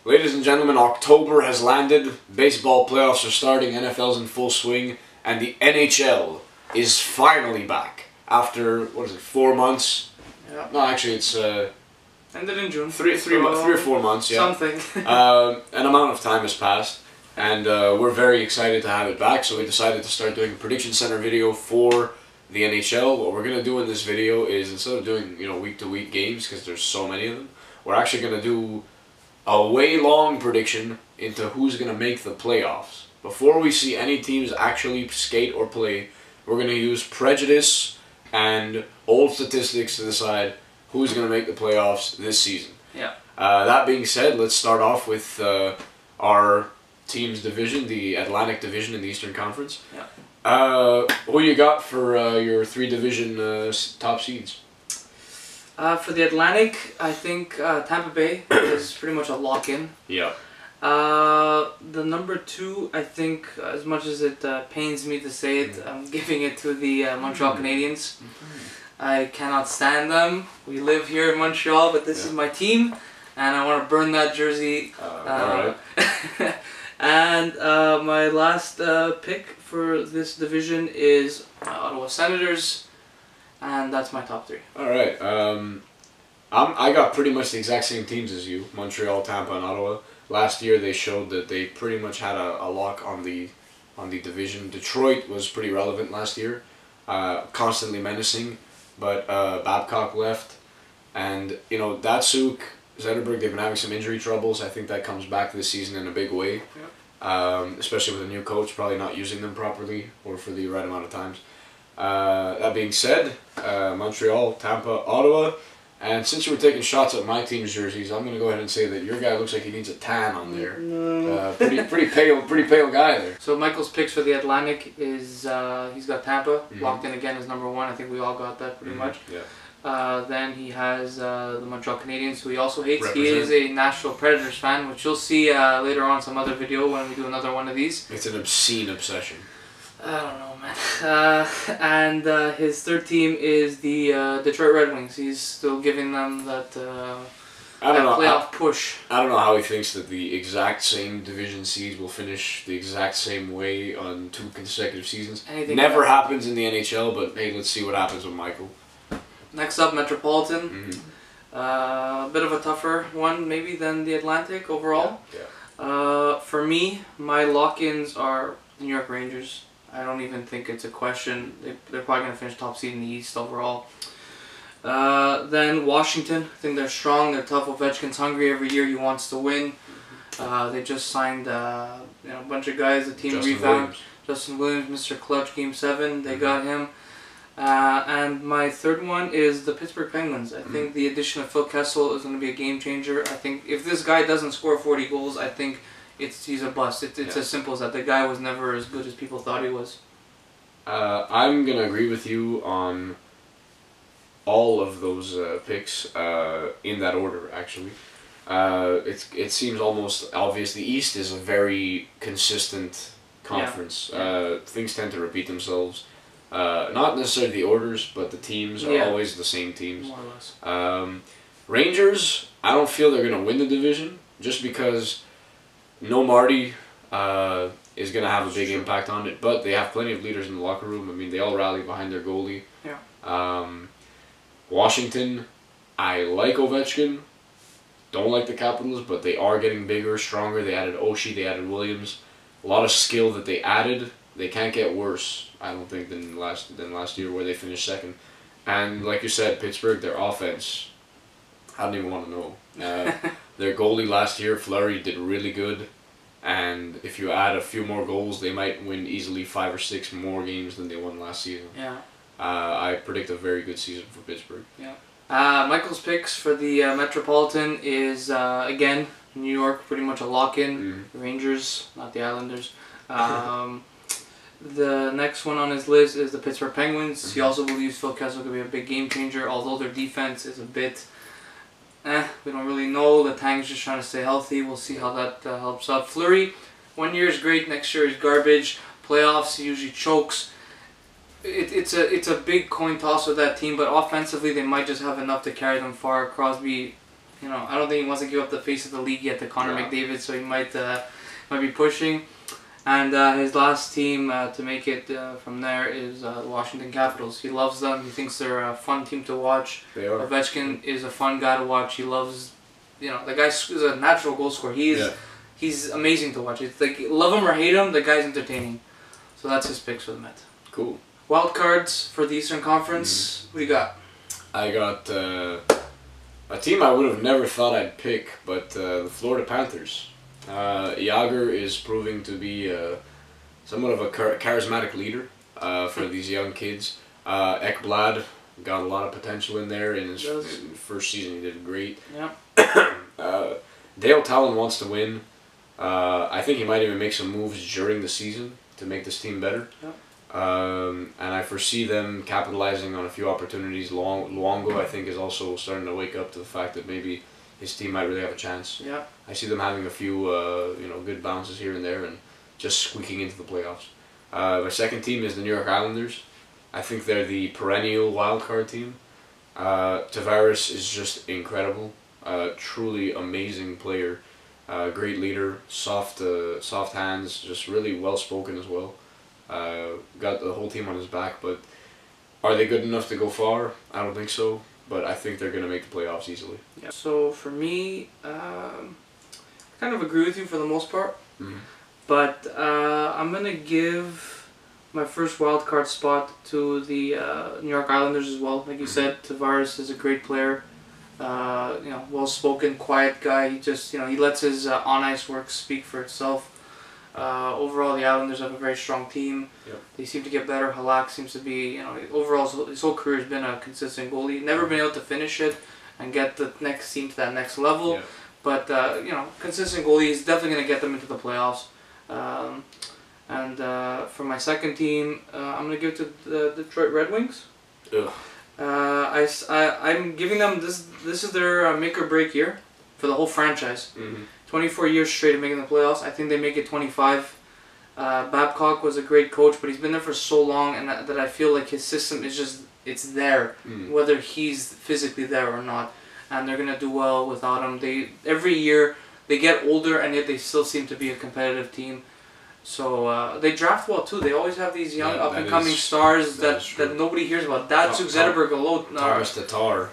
Ladies and gentlemen, October has landed, baseball playoffs are starting, NFL's in full swing, and the NHL is finally back after, what is it, 4 months? Yeah. No, actually it's... ended in June. Three or 4 months, yeah. Something. An amount of time has passed, and we're very excited to have it back, so we decided to start doing a prediction center video for the NHL. What we're going to do in this video is, instead of doing, week-to-week games, because there's so many of them, we're actually going to do a way long prediction into who's going to make the playoffs. Before we see any teams actually skate or play, we're going to use prejudice and old statistics to decide who's going to make the playoffs this season. Yeah. That being said, let's start off with our team's division, the Atlantic Division in the Eastern Conference. Yeah. Who you got for your 3 division top seeds? For the Atlantic, I think Tampa Bay is pretty much a lock-in. Yeah. The number 2, I think, as much as it pains me to say it, I'm giving it to the Montreal Canadiens. I cannot stand them. We live here in Montreal, but this is my team, and I want to burn that jersey. Alright. And my last pick for this division is Ottawa Senators. And that's my top 3. Alright, I got pretty much the exact same teams as you, Montreal, Tampa, and Ottawa. Last year they showed that they pretty much had a lock on the division. Detroit was pretty relevant last year, constantly menacing, but Babcock left, and Datsuk, Zetterberg, they've been having some injury troubles. I think that comes back this season in a big way, especially with a new coach, probably not using them properly or for the right amount of times. That being said, Montreal, Tampa, Ottawa, and since you were taking shots at my team's jerseys, I'm going to go ahead and say that your guy looks like he needs a tan on there. Pretty pale guy there. So Michael's picks for the Atlantic is he's got Tampa locked in again as number 1. I think we all got that pretty much. Yeah. Then he has the Montreal Canadiens, who he also hates. He is a Nashville Predators fan, which you'll see later on some other video when we do another one of these. It's an obscene obsession. I don't know, man. And his third team is the Detroit Red Wings. He's still giving them that, playoff push. I don't know how he thinks that the exact same division seeds will finish the exact same way on 2 consecutive seasons. Never happens in the NHL, but hey, let's see what happens with Michael. Next up, Metropolitan. A bit of a tougher one maybe than the Atlantic overall. Yeah. For me, my lock-ins are New York Rangers. I don't even think it's a question. They're probably going to finish top seed in the East overall. Then Washington. I think they're strong. They're tough. Ovechkin's hungry every year. He wants to win. They just signed a bunch of guys. The team revamped. Justin Williams, Mr. Clutch, Game 7. They got him. And my third one is the Pittsburgh Penguins. I think the addition of Phil Kessel is going to be a game changer. I think if this guy doesn't score 40 goals, I think he's a bust. It's as simple as that. The guy was never as good as people thought he was. I'm going to agree with you on all of those picks in that order, actually. It seems almost obvious. The East is a very consistent conference. Things tend to repeat themselves. Not necessarily the orders, but the teams are always the same teams. More or less. Rangers, I don't feel they're going to win the division, just because no Marty is going to have a big impact on it, but they have plenty of leaders in the locker room. I mean, they all rally behind their goalie. Yeah. Washington, I like Ovechkin. Don't like the Capitals, but they are getting bigger, stronger. They added Oshie, they added Williams. A lot of skill that they added. They can't get worse, I don't think, than last year where they finished second. And like you said, Pittsburgh, their offense, I don't even want to know. Their goalie last year, Fleury, did really good. And if you add a few more goals, they might win easily 5 or 6 more games than they won last season. Yeah. I predict a very good season for Pittsburgh. Yeah. Michael's picks for the Metropolitan is, again, New York, pretty much a lock-in. Rangers, not the Islanders. The next one on his list is the Pittsburgh Penguins. He also believes Phil Kessel could be a big game changer, although their defense is a bit... we don't really know. The Tang's just trying to stay healthy. We'll see how that helps out. Fleury, 1 year is great. Next year is garbage. Playoffs, he usually chokes. it's a big coin toss with that team, but offensively they might just have enough to carry them far. Crosby, I don't think he wants to give up the face of the league yet to Connor McDavid, so he might be pushing. And his last team to make it from there is the Washington Capitals. He loves them. He thinks they're a fun team to watch. They are. Ovechkin is a fun guy to watch. He loves, the guy is a natural goal scorer. He's amazing to watch. It's like, love him or hate him, the guy's entertaining. So that's his picks for the Met. Cool. Wild cards for the Eastern Conference. What do you got? I got a team I would have never thought I'd pick, but the Florida Panthers. Yager is proving to be somewhat of a charismatic leader for these young kids. Ekblad got a lot of potential in there. In his first season, he did great. Yeah. Dale Talon wants to win. I think he might even make some moves during the season to make this team better. Yep. And I foresee them capitalizing on a few opportunities. Luongo, I think, is also starting to wake up to the fact that maybe his team might really have a chance. Yeah. I see them having a few good bounces here and there and just squeaking into the playoffs. My second team is the New York Islanders. I think they're the perennial wild card team. Tavares is just incredible. Truly amazing player. Great leader. Soft hands. Just really well spoken as well. Got the whole team on his back, but are they good enough to go far? I don't think so, but I think they're going to make the playoffs easily. Yeah. So for me, I kind of agree with you for the most part, but I'm going to give my first wild card spot to the New York Islanders as well. Like you said, Tavares is a great player. Well spoken, quiet guy. He just he lets his on ice work speak for itself. Overall, the Islanders have a very strong team. Yep. They seem to get better. Halak seems to be, overall his whole career has been a consistent goalie. Never been able to finish it and get the next team to that next level. Yep. But consistent goalie is definitely going to get them into the playoffs. And for my second team, I'm going to give it to the Detroit Red Wings. Ugh. I'm giving them this. This is their make or break year for the whole franchise. 24 years straight of making the playoffs. I think they make it 25. Babcock was a great coach, but he's been there for so long, and that I feel like his system is just, it's there, whether he's physically there or not. And they're going to do well without him. Every year, they get older, and yet they still seem to be a competitive team. So they draft well, too. They always have these young, up-and-coming stars that nobody hears about. Datsuk Zetterberg alone.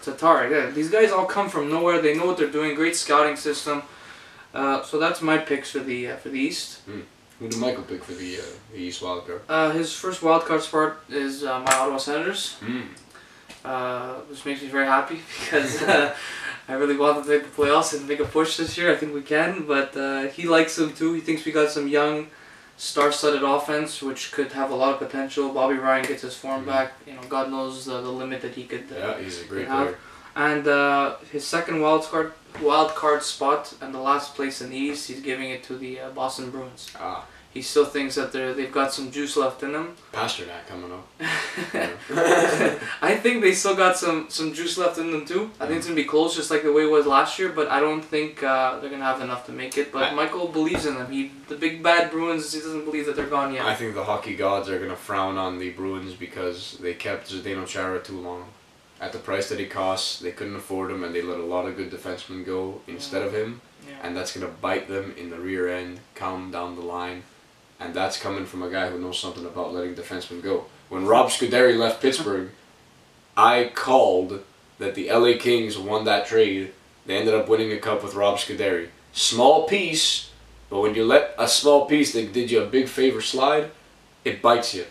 Tatar, yeah. These guys all come from nowhere. They know what they're doing. Great scouting system. So that's my picks for the East. Who did Michael pick for the East wildcard? His first wildcard spot is my Ottawa Senators. Which makes me very happy because I really want to make the playoffs and make a push this year. I think we can, but he likes them too. He thinks we got some young, star-studded offense which could have a lot of potential. Bobby Ryan gets his form back. God knows the limit that he could. Yeah, he's a great player. And his second wild card spot and the last place in the East, he's giving it to the Boston Bruins. He still thinks that they've got some juice left in them. Pasternak coming up. I think they still got some juice left in them too. I think it's going to be close just like the way it was last year, but I don't think they're going to have enough to make it. But Michael believes in them. The big bad Bruins, he doesn't believe that they're gone yet. I think the hockey gods are going to frown on the Bruins because they kept Zdeno Chara too long. At the price that he costs, they couldn't afford him, and they let a lot of good defensemen go instead of him. And that's going to bite them in the rear end, come down the line. And that's coming from a guy who knows something about letting defensemen go. When Rob Scuderi left Pittsburgh, I called that the LA Kings won that trade. They ended up winning a cup with Rob Scuderi. Small piece, but when you let a small piece that did you a big favor slide, it bites you.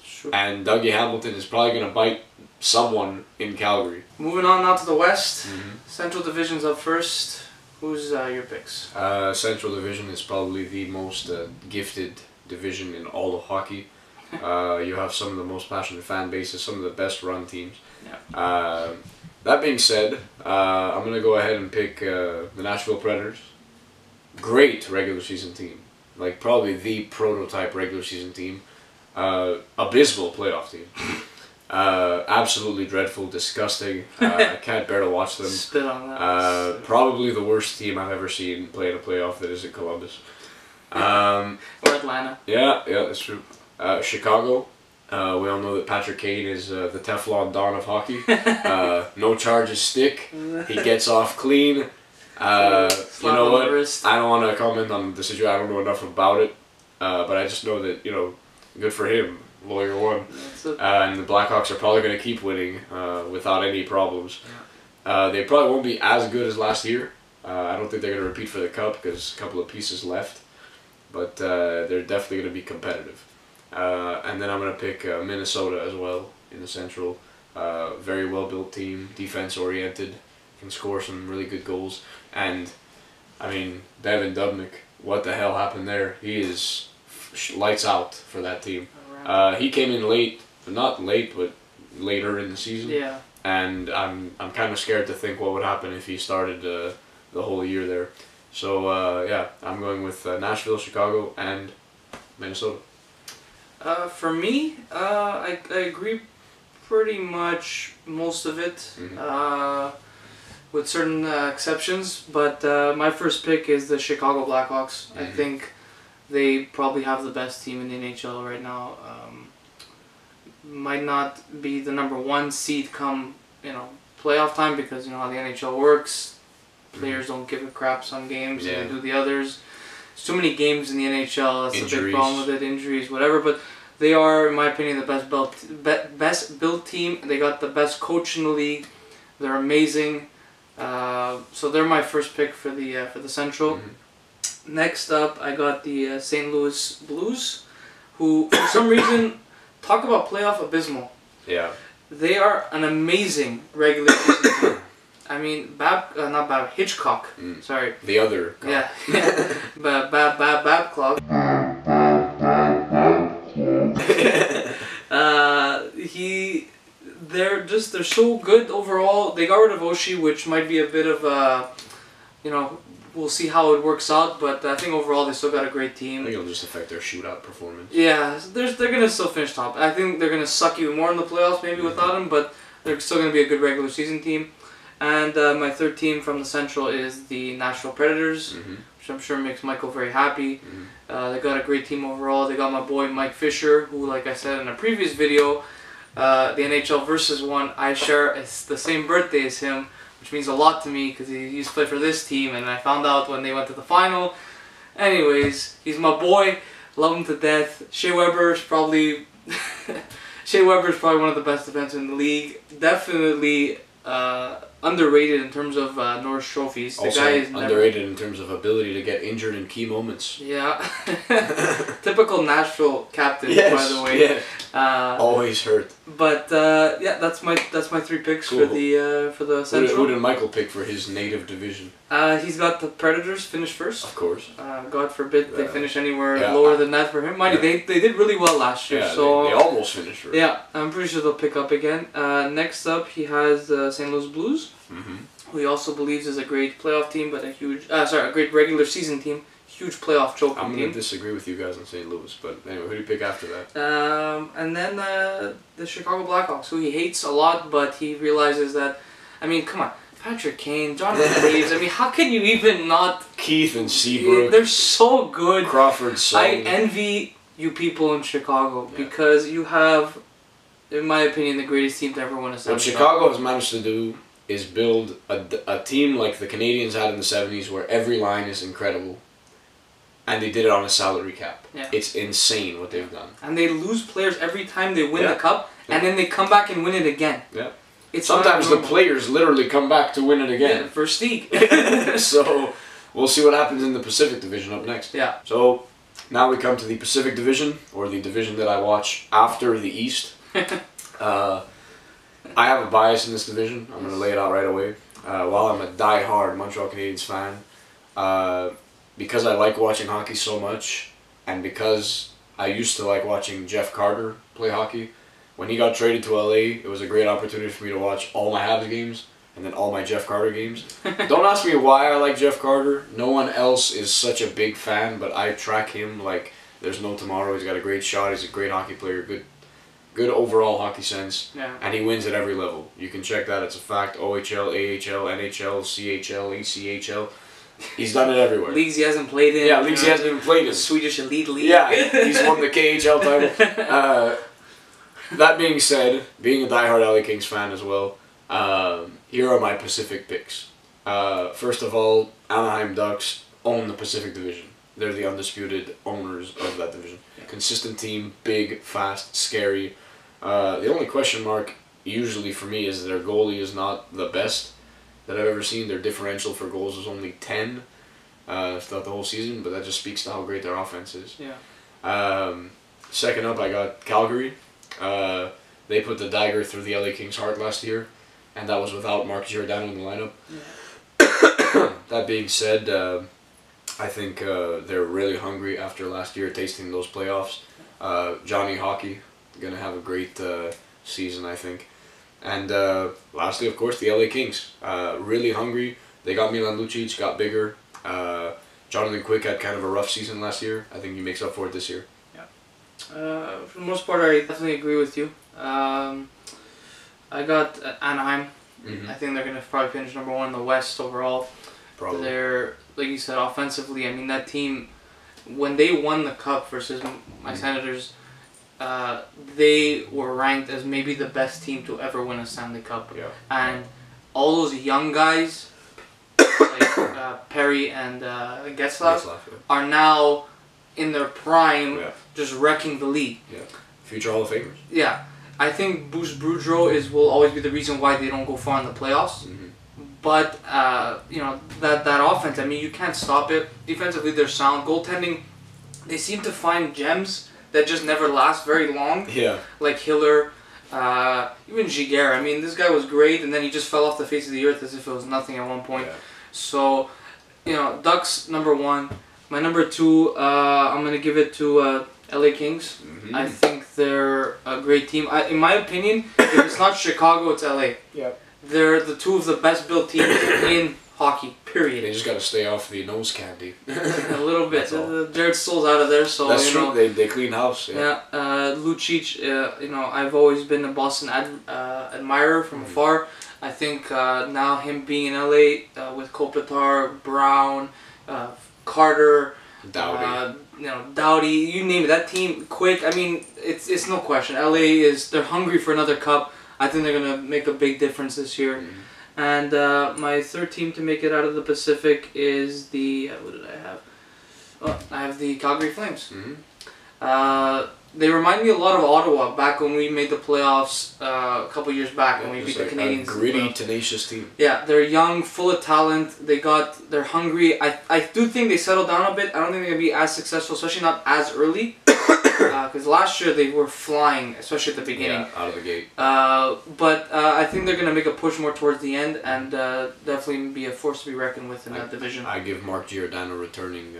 Sure. And Dougie Hamilton is probably going to bite someone in Calgary. Moving on now to the West. Central Division's up first. Who's your picks? Central Division is probably the most gifted division in all of hockey. You have some of the most passionate fan bases, some of the best run teams. That being said, I'm going to go ahead and pick the Nashville Predators. Great regular season team. Like probably the prototype regular season team. Abysmal playoff team. Absolutely dreadful, disgusting. I can't bear to watch them. Spit on that. Probably the worst team I've ever seen play in a playoff that isn't Columbus. Or Atlanta. Yeah, that's true. Chicago. We all know that Patrick Kane is the Teflon Don of hockey. No charges stick. He gets off clean. You know what? I don't want to comment on the situation. I don't know enough about it. But I just know that, good for him. Lawyer won. And the Blackhawks are probably going to keep winning without any problems. Yeah. They probably won't be as good as last year. I don't think they're going to repeat for the Cup because a couple of pieces left. But they're definitely going to be competitive. And then I'm going to pick Minnesota as well in the Central. Very well-built team, defense-oriented, can score some really good goals. And, I mean, Devin Dubnyk, what the hell happened there? He is lights out for that team. He came in late, not late, but later in the season. Yeah. And I'm kind of scared to think what would happen if he started the whole year there. So, yeah, I'm going with Nashville, Chicago, and Minnesota. For me, I agree pretty much most of it, with certain exceptions. But my first pick is the Chicago Blackhawks. I think they probably have the best team in the NHL right now. Might not be the #1 seed come playoff time because you know how the NHL works. Players don't give a crap some games and they do the others. There's too many games in the NHL. That's the big problem with it. Injuries, whatever. But they are, in my opinion, the best built team. They got the best coach in the league. They're amazing. So they're my first pick for the Central. Next up, I got the St. Louis Blues, who for some reason talk about playoff abysmal. Yeah. They are an amazing regular season team. I mean, Hitchcock. Sorry. The other. Yeah. Babcock. They're so good overall. They got rid of Oshie, which might be a bit of a, we'll see how it works out. But I think overall they still got a great team. I think it'll just affect their shootout performance. Yeah, they're gonna still finish top. I think they're gonna suck even more in the playoffs maybe without him, but they're still gonna be a good regular season team. And my third team from the Central is the Nashville Predators, which I'm sure makes Michael very happy. They got a great team overall. They got my boy Mike Fisher, who, like I said in a previous video, the NHL Versus one, I share the same birthday as him, which means a lot to me because he used to play for this team, and I found out when they went to the final. Anyways, he's my boy. Love him to death. Shea Weber is probably one of the best defensemen in the league. Definitely underrated in terms of Norris trophies. Also, the guy is underrated in terms of ability to get injured in key moments. Yeah. Typical Nashville captain, by the way. Yeah. Always hurt. But yeah, that's my 3 picks for the Central. Who did Michael pick for his native division? He's got the Predators finish first. Of course. God forbid they finish anywhere lower than that for him. Mind you, they did really well last year. Yeah, so they almost finished first. Yeah, I'm pretty sure they'll pick up again. Next up, he has the St. Louis Blues, who he also believes is a great playoff team, but a great regular season team. Huge playoff choking team. I'm going to disagree with you guys on St. Louis, but anyway, who do you pick after that? And then the Chicago Blackhawks, who he hates a lot, but he realizes that, I mean, come on, Patrick Kane, Jonathan Reeves, I mean, how can you even not... Keith and Seabrook. They're so good. Crawford, Son. I envy you people in Chicago because you have, in my opinion, the greatest team to ever win a Stanley Cup. What Chicago has managed to do is build a team like the Canadians had in the 70s where every line is incredible. And they did it on a salary cap. Yeah. It's insane what they've done. And they lose players every time they win the cup, and then they come back and win it again. Yeah. Sometimes the players literally come back to win it again. Yeah, for Steve. So, we'll see what happens in the Pacific Division up next. Yeah. So, now we come to the Pacific Division, or the division that I watch after the East. I have a bias in this division. I'm going to lay it out right away. While I'm a die-hard Montreal Canadiens fan, because I like watching hockey so much, and because I used to like watching Jeff Carter play hockey, when he got traded to LA, it was a great opportunity for me to watch all my Habs games, and then all my Jeff Carter games. Don't ask me why I like Jeff Carter. No one else is such a big fan, but I track him like there's no tomorrow. He's got a great shot, he's a great hockey player, good overall hockey sense, and he wins at every level. You can check that, it's a fact. OHL, AHL, NHL, CHL, ECHL. He's done it everywhere. Leagues he hasn't played in. Yeah, leagues he hasn't even played in. Swedish Elite League. Yeah, he's won the KHL title. that being said, being a diehard LA Kings fan as well, here are my Pacific picks. First of all, Anaheim Ducks own the Pacific Division. They're the undisputed owners of that division. Yeah. Consistent team, big, fast, scary. The only question mark usually for me is their goalie is not the best that I've ever seen. Their differential for goals was only 10 throughout the whole season, but that just speaks to how great their offense is. Yeah. Second up, I got Calgary. They put the dagger through the LA Kings' heart last year, and that was without Mark Giordano in the lineup. Yeah. That being said, I think they're really hungry after last year tasting those playoffs. Johnny Hockey gonna have a great season, I think. And lastly, of course, the LA Kings. Really hungry. They got Milan Lucic, got bigger. Jonathan Quick had kind of a rough season last year. I think he makes up for it this year. Yeah. For the most part, I definitely agree with you. I got Anaheim. Mm-hmm. I think they're going to probably finish number 1 in the West overall. Probably. They're, like you said, offensively, I mean, that team, when they won the Cup versus my Senators, they were ranked as maybe the best team to ever win a Stanley Cup. Yeah. And all those young guys, like Perry and Getzlaf, are now in their prime, just wrecking the league. Yeah. Future Hall of Famers. Yeah. I think Bruce Boudreau will always be the reason why they don't go far in the playoffs. Mm-hmm. But, you know, that offense, I mean, you can't stop it. Defensively, they're sound. Goaltending, they seem to find gems that just never last very long. Yeah. Like Hiller, even Giguère. I mean, this guy was great, and then he just fell off the face of the earth as if it was nothing at one point. Yeah. So, you know, Ducks, number 1. My number 2, I'm going to give it to LA Kings. Mm-hmm. I think they're a great team. In my opinion, if it's not Chicago, it's LA. Yeah. They're the 2 of the best built teams in hockey, period. They just got to stay off the nose candy. A little bit. Jared Stoll's out of there, so that's you true. know. They clean house. Yeah. Lucic. You know, I've always been a Boston admirer from afar. I think now him being in LA with Kopitar, Brown, Carter, Doughty. you know, Doughty, you name it. That team, Quick. I mean, it's no question. LA they're hungry for another cup. I think they're gonna make a big difference this year. Mm-hmm. And my third team to make it out of the Pacific is the what did I have? Oh, I have the Calgary Flames. Mm-hmm. They remind me a lot of Ottawa back when we made the playoffs a couple years back when we beat the Canadiens. A gritty, tenacious team. Yeah, they're young, full of talent. They're hungry. I do think they settled down a bit. I don't think they're gonna be as successful, especially not as early. Because last year they were flying, especially at the beginning. Yeah, out of the gate. But I think they're going to make a push more towards the end and definitely be a force to be reckoned with in that division. I give Mark Giordano returning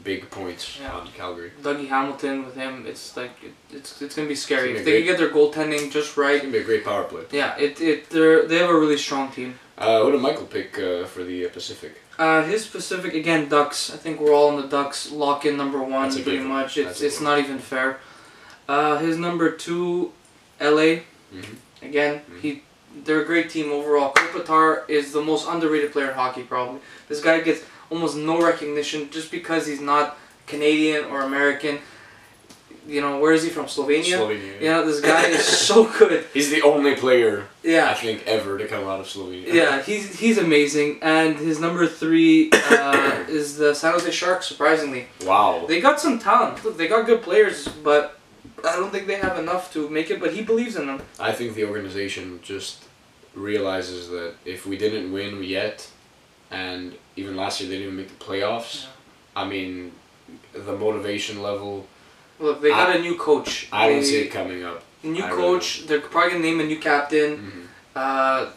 big points on Calgary. Dougie Hamilton with him, it's like it's going to be scary. If they can get their goaltending just right, it's going to be a great power play. Yeah, they have a really strong team. What did Michael pick for the Pacific? His Pacific, again, Ducks. I think we're all in the Ducks. Lock in number 1, pretty much. It's not even fair. His number 2, LA. Mm-hmm. Again, they're a great team overall. Kopitar is the most underrated player in hockey, probably. This guy gets almost no recognition just because he's not Canadian or American. You know, where is he from? Slovenia? Slovenia. Yeah. You know, this guy is so good. He's the only player, I think, ever to come out of Slovenia. Yeah, he's amazing. And his number 3 is the San Jose Sharks, surprisingly. Wow. They got some talent. Look, they got good players, but I don't think they have enough to make it, but he believes in them. I think the organization just realizes that if we didn't win yet, and even last year they didn't make the playoffs, I mean, the motivation level... Look, they got a new coach. I don't see it coming up. New coach. They're probably going to name a new captain.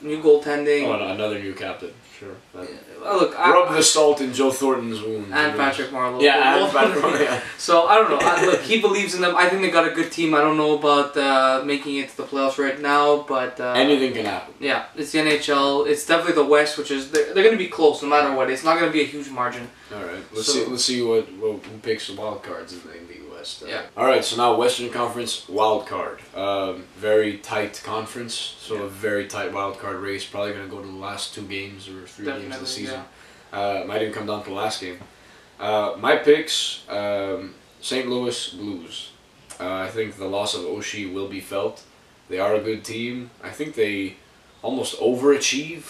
New goaltending. Oh, another new captain. Sure. Look, rub the salt in Joe Thornton's wound. And Patrick Marleau. Yeah, and Patrick Marleau. Yeah. So, I don't know. Look, he believes in them. I think they got a good team. I don't know about making it to the playoffs right now, but... anything can happen. Yeah, it's the NHL. It's definitely the West, which is... They're going to be close no matter what. It's not going to be a huge margin. All right. Let's see who picks the wild cards in the West. Yeah. All right. So now Western Conference wild card. Very tight conference. So a very tight wild card race. Probably going to go to the last 2 games or 3 games of the season. Might even come down to the last game. My picks: St. Louis Blues. I think the loss of Oshie will be felt. They are a good team. I think they almost overachieve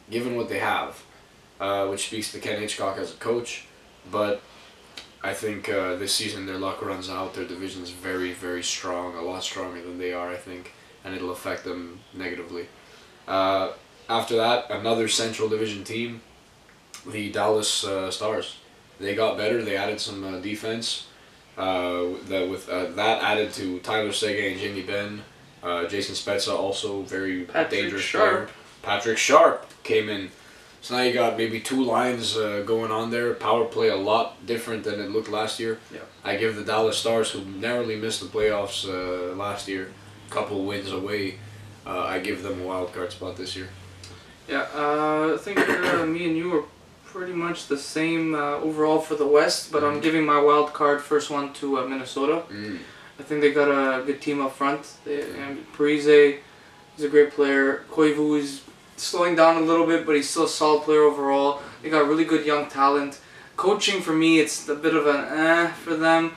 given what they have, which speaks to Ken Hitchcock as a coach. But I think this season their luck runs out. Their division is very, very strong, a lot stronger than they are, I think, and it'll affect them negatively. After that, another Central Division team, the Dallas Stars. They got better. They added some defense. That added to Tyler Seguin and Jamie Benn. Jason Spezza also very dangerous player. Patrick Sharp came in. So now you got maybe two lines going on there. Power play a lot different than it looked last year. Yeah. I give the Dallas Stars, who narrowly missed the playoffs last year, a couple wins away. I give them a wild card spot this year. Yeah, I think me and you are pretty much the same overall for the West, but I'm giving my wild card first one to Minnesota. I think they got a good team up front. Parise is a great player. Koivu is slowing down a little bit, but he's still a solid player overall. They got really good young talent. Coaching, for me, it's a bit of an for them.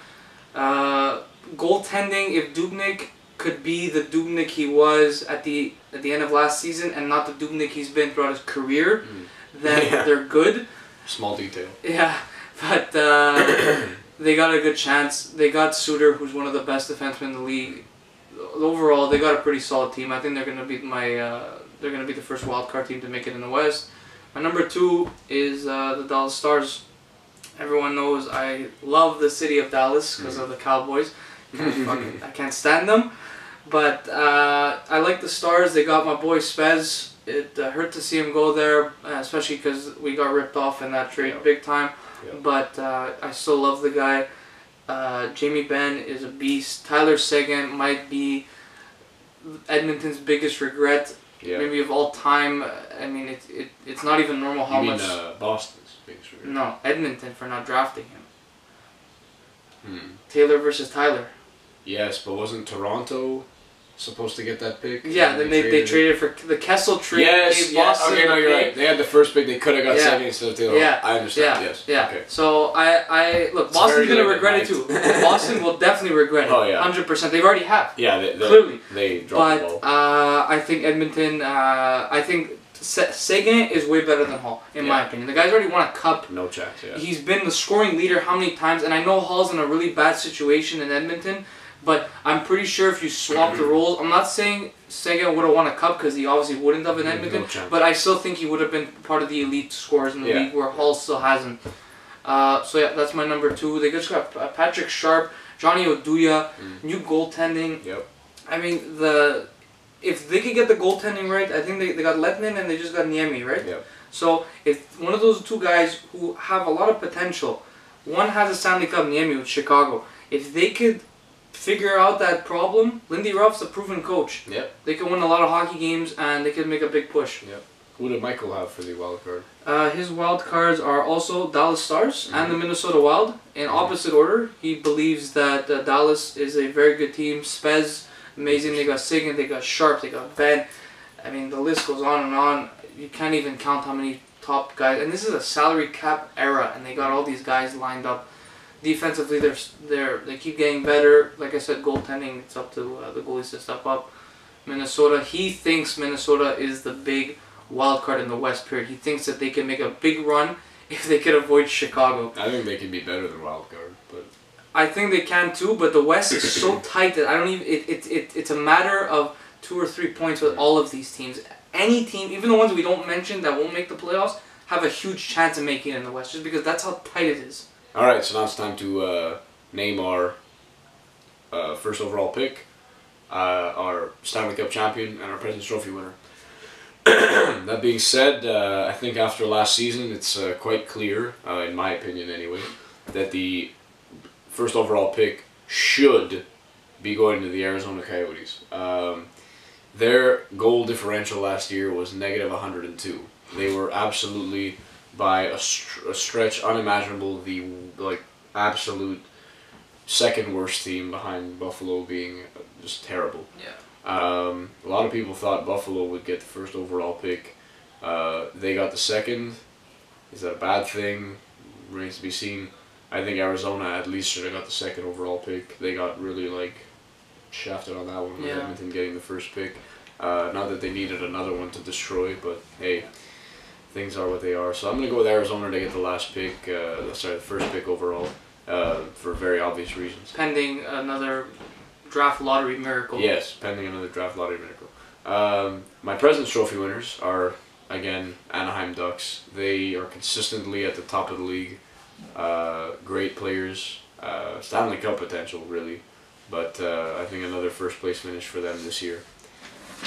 Goaltending, if Dubnyk could be the Dubnyk he was at the end of last season and not the Dubnyk he's been throughout his career, then they're good. Small detail. Yeah, but they got a good chance. They got Suter, who's one of the best defensemen in the league. Overall, they got a pretty solid team. I think they're gonna be they're gonna be the first wild card team to make it in the West. My number 2 is the Dallas Stars. Everyone knows I love the city of Dallas because of the Cowboys. I can't stand them, but I like the Stars. They got my boy Spez. It hurt to see him go there, especially because we got ripped off in that trade big time. But I still love the guy. Jamie Benn is a beast. Tyler Seguin might be Edmonton's biggest regret, maybe of all time. I mean, it's not even normal how much. Boston's biggest regret? No, Edmonton for not drafting him. Taylor versus Tyler. Yes, but wasn't Toronto supposed to get that pick? Yeah, then they traded for the Kessel trade. Yes, Boston okay, no, you're right. They had the first pick. They could have got second instead of Taylor. Yeah, I understand. Yes. Yeah. Okay. So I look. Boston's gonna regret it too. Boston will definitely regret it. Oh yeah. 100%. They've already have. Yeah, clearly. They dropped the ball. I think Edmonton. I think Seguin is way better than Hall, in my opinion. The guy's already won a cup. No chance. Yeah. He's been the scoring leader how many times? And I know Hall's in a really bad situation in Edmonton. But I'm pretty sure if you swap the roles, I'm not saying Seguin would have won a cup because he obviously wouldn't have in Edmonton. But I still think he would have been part of the elite scorers in the league where Hall still hasn't. So yeah, that's my number 2. They just got Patrick Sharp, Johnny Oduya, new goaltending. I mean, if they could get the goaltending right, I think they got Letnin and they just got Niemi, right? So if one of those two guys who have a lot of potential, one has a Stanley Cup, Niemi with Chicago, if they could figure out that problem, Lindy Ruff's a proven coach. They can win a lot of hockey games and they can make a big push. Who did Michael have for the wild card? His wild cards are also Dallas Stars and the Minnesota Wild in opposite order. He believes that Dallas is a very good team. Spez, amazing. They got Seguin, they got Sharp, they got Benn. I mean, the list goes on and on. You can't even count how many top guys. And this is a salary cap era, and they got all these guys lined up. Defensively, they keep getting better. Like I said, goaltending, it's up to the goalies to step up. Minnesota, he thinks Minnesota is the big wild card in the West period. He thinks that they can make a big run if they could avoid Chicago. I think they can be better than wild card, but I think they can too. But the West is so tight that I don't even. It's a matter of 2 or 3 points with all of these teams. Any team, even the ones we don't mention that won't make the playoffs, have a huge chance of making it in the West, just because that's how tight it is. Alright, so now it's time to name our first overall pick, our Stanley Cup champion, and our President's Trophy winner. That being said, I think after last season, it's quite clear, in my opinion anyway, that the first overall pick should be going to the Arizona Coyotes. Their goal differential last year was negative 102. They were absolutely, by a stretch unimaginable, the absolute second worst team behind Buffalo being just terrible. A lot of people thought Buffalo would get the first overall pick. They got the second. Is that a bad thing? Remains to be seen. I think Arizona at least should have got the second overall pick. They got really shafted on that one with Yeah. Edmonton getting the first pick. Not that they needed another one to destroy, but hey, things are what they are. So I'm going to go with Arizona to get the last pick, the first pick overall, for very obvious reasons. Pending another draft lottery miracle. Yes, pending another draft lottery miracle. My President's Trophy winners are, again, Anaheim Ducks. They are consistently at the top of the league. Great players. Stanley Cup potential, really. But I think another first place finish for them this year.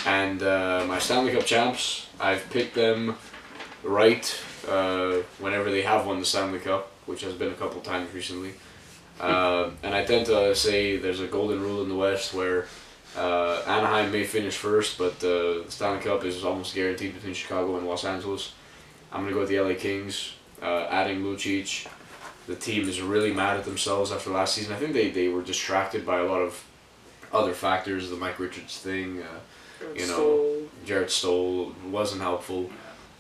And my Stanley Cup champs, I've picked them right whenever they have won the Stanley Cup, which has been a couple times recently. And I tend to say there's a golden rule in the West where Anaheim may finish first, but the Stanley Cup is almost guaranteed between Chicago and Los Angeles. I'm going to go with the LA Kings, adding Lucic. The team is really mad at themselves after last season. I think they were distracted by a lot of other factors, the Mike Richards thing, Jared Stoll wasn't helpful.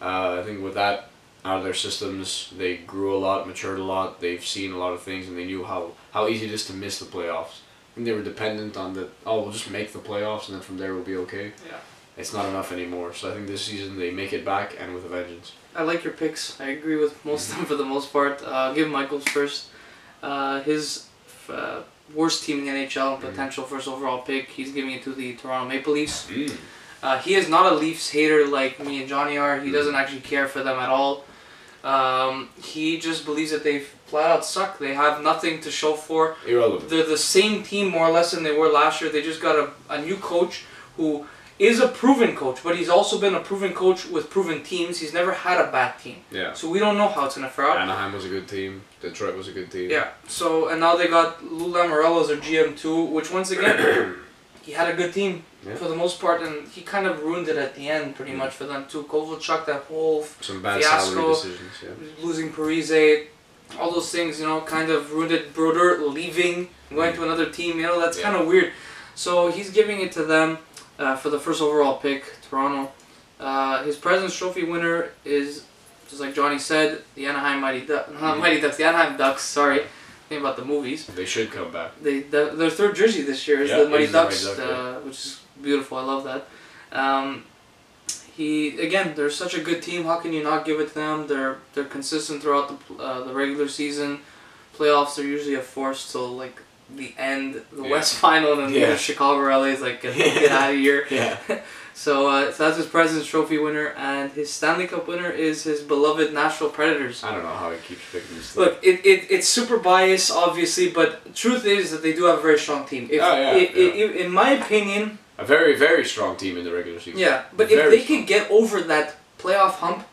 I think with that out of their systems, they grew a lot, matured a lot, they've seen a lot of things, and they knew how easy it is to miss the playoffs. I think they were dependent on we'll just make the playoffs and then from there we'll be okay. Yeah. It's not enough anymore. So I think this season they make it back and with a vengeance. I like your picks. I agree with most of them for the most part. I'll give Michael's first. His worst team in the NHL, potential first overall pick, he's giving it to the Toronto Maple Leafs. He is not a Leafs hater like me and Johnny are. He doesn't actually care for them at all. He just believes that they flat out suck. They have nothing to show for. Irrelevant. They're the same team more or less than they were last year. They just got a new coach who is a proven coach, but he's also been a proven coach with proven teams. He's never had a bad team. Yeah. So we don't know how it's going to fare out. Anaheim was a good team. Detroit was a good team. Yeah. So, and now they got Lou Lamoriello as their GM too, which once again, he had a good team for the most part, and he kind of ruined it at the end pretty much for them too. Kovalchuk, that whole some bad fiasco, salary decisions, losing Parise, all those things, kind of ruined it. Brodeur leaving, going to another team, that's kind of weird. So he's giving it to them for the first overall pick, Toronto. His President's Trophy winner is, just like Johnny said, the Anaheim Mighty Ducks. Not Mighty Ducks, the Anaheim Ducks. Sorry, think about the movies. They should come back. Their third jersey this year is the Mighty Ducks, which is beautiful. I love that. They're such a good team. How can you not give it to them? They're consistent throughout the regular season. Playoffs, they're usually a force till like the end, the West Final, and then Chicago or LA is like get out of here. So that's his President's Trophy winner, and his Stanley Cup winner is his beloved Nashville Predators. I don't know how he keeps picking this. Look, it's super biased, obviously, but truth is that they do have a very strong team. In my opinion, a very, very strong team in the regular season. Yeah, but if they could get over that playoff hump,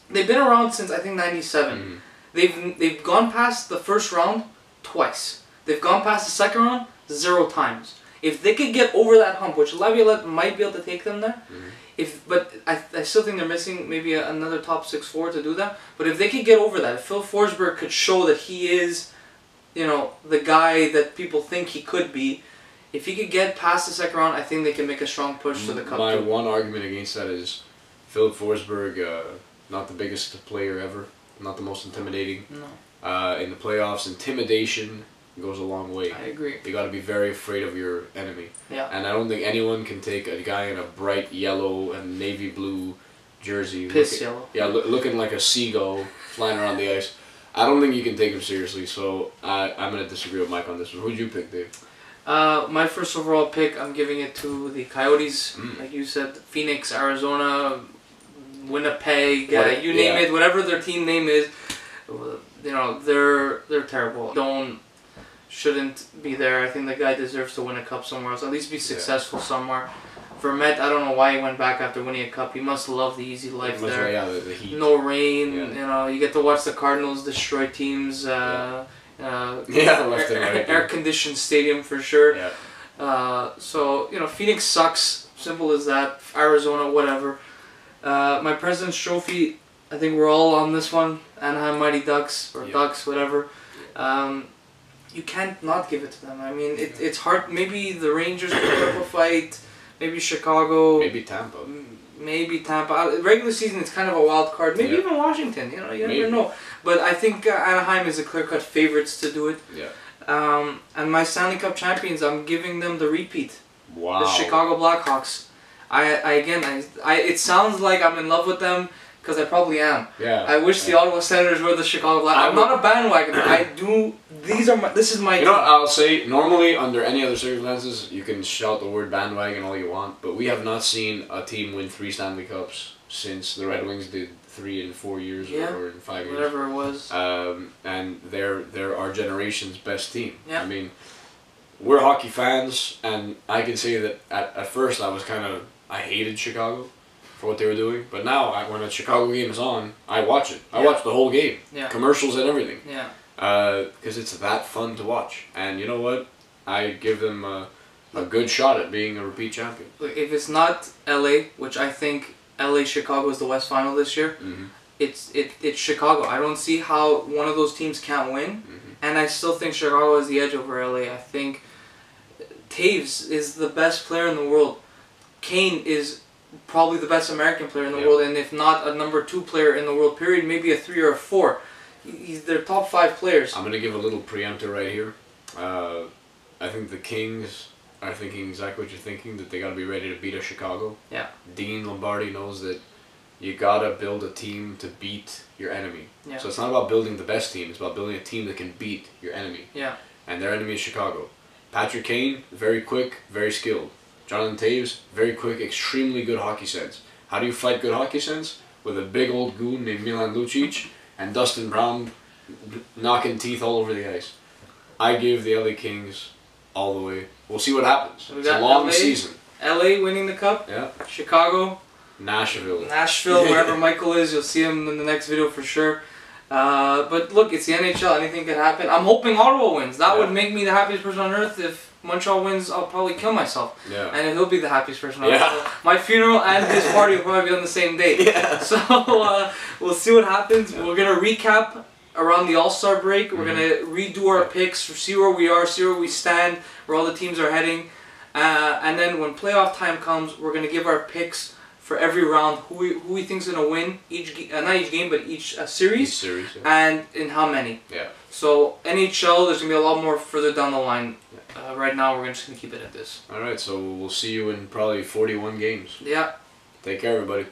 they've been around since I think '97. They've gone past the first round twice. They've gone past the second round 0 times. If they could get over that hump, which Laviolette might be able to take them there, but I still think they're missing maybe another top 6 forward to do that. But if they could get over that, if Phil Forsberg could show that he is, the guy that people think he could be, if he could get past the second round, I think they can make a strong push to the Cup. My one argument against that is Philip Forsberg, not the biggest player ever, not the most intimidating. No. In the playoffs, intimidation goes a long way. I agree. You got to be very afraid of your enemy. Yeah. And I don't think anyone can take a guy in a bright yellow and navy blue jersey. Yellow. Yeah, looking like a seagull flying around the ice. I don't think you can take him seriously, so I'm going to disagree with Mike on this one. Who'd you pick, Dave? My first overall pick, I'm giving it to the Coyotes. Like you said, Phoenix, Arizona, Winnipeg, you name it, whatever their team name is, they're terrible. Shouldn't be there. I think the guy deserves to win a cup somewhere else. At least be successful somewhere. Vermette, I don't know why he went back after winning a cup. He must love the easy life there. The heat. No rain. You get to watch the Cardinals destroy teams. Left and right. Air-conditioned stadium for sure. Yeah. So Phoenix sucks. Simple as that. Arizona, whatever. My President's Trophy, I think we're all on this one. Anaheim Mighty Ducks or Ducks, whatever. You can't not give it to them. I mean, it's hard. Maybe the Rangers could put up a fight. Maybe Chicago. Maybe Tampa. Regular season, it's kind of a wild card. Maybe even Washington. You never know. But I think Anaheim is a clear-cut favorites to do it. Yeah. And my Stanley Cup champions, I'm giving them the repeat. Wow. The Chicago Blackhawks. It sounds like I'm in love with them because I probably am. Yeah. I wish the Ottawa Senators were the Chicago Blackhawks. I'm not a bandwagoner. I do. This is my. You know what I'll say? Normally, under any other circumstances, you can shout the word bandwagon all you want, but we have not seen a team win 3 Stanley Cups since the Red Wings did 3 in 4 years or in 5 years. Whatever it was. And they're our generation's best team. Yeah. I mean, we're hockey fans, and I can say that at first I hated Chicago for what they were doing, but now when a Chicago game is on, I watch it. I watch the whole game, commercials and everything. Yeah. Because it's that fun to watch, and you know what? I give them a good shot at being a repeat champion. If it's not LA, which I think LA Chicago is the West Final this year, it's Chicago. I don't see how one of those teams can't win, and I still think Chicago has the edge over LA. I think Taves is the best player in the world. Kane is probably the best American player in the world, and if not a #2 player in the world, period, maybe a 3 or a 4. They're top 5 players. I'm gonna give a little preemptor right here. I think the Kings are thinking exactly what you're thinking, that they gotta be ready to beat a Chicago. Yeah. Dean Lombardi knows that you gotta build a team to beat your enemy. Yeah. So it's not about building the best team, it's about building a team that can beat your enemy. Yeah. And their enemy is Chicago. Patrick Kane, very quick, very skilled. Jonathan Taves, very quick, extremely good hockey sense. How do you fight good hockey sense? With a big old goon named Milan Lucic and Dustin Brown knocking teeth all over the ice. I give the LA Kings all the way. We'll see what happens. It's a long season. LA winning the cup. Yeah. Chicago. Nashville, wherever Michael is, you'll see him in the next video for sure. But look, it's the NHL. Anything can happen. I'm hoping Ottawa wins. That would make me the happiest person on earth. If Montreal wins, I'll probably kill myself. Yeah. And he'll be the happiest person on earth. So my funeral and his party will probably be on the same day. Yeah. So we'll see what happens. We're going to recap around the All-Star break. We're going to redo our picks, see where we are, see where we stand, where all the teams are heading. And then when playoff time comes, we're going to give our picks for every round, who we think's gonna win not each game, but each series. Each series, and in how many. Yeah. So NHL, there's gonna be a lot more further down the line. Right now, we're just gonna keep it at this. All right, so we'll see you in probably 41 games. Yeah. Take care, everybody.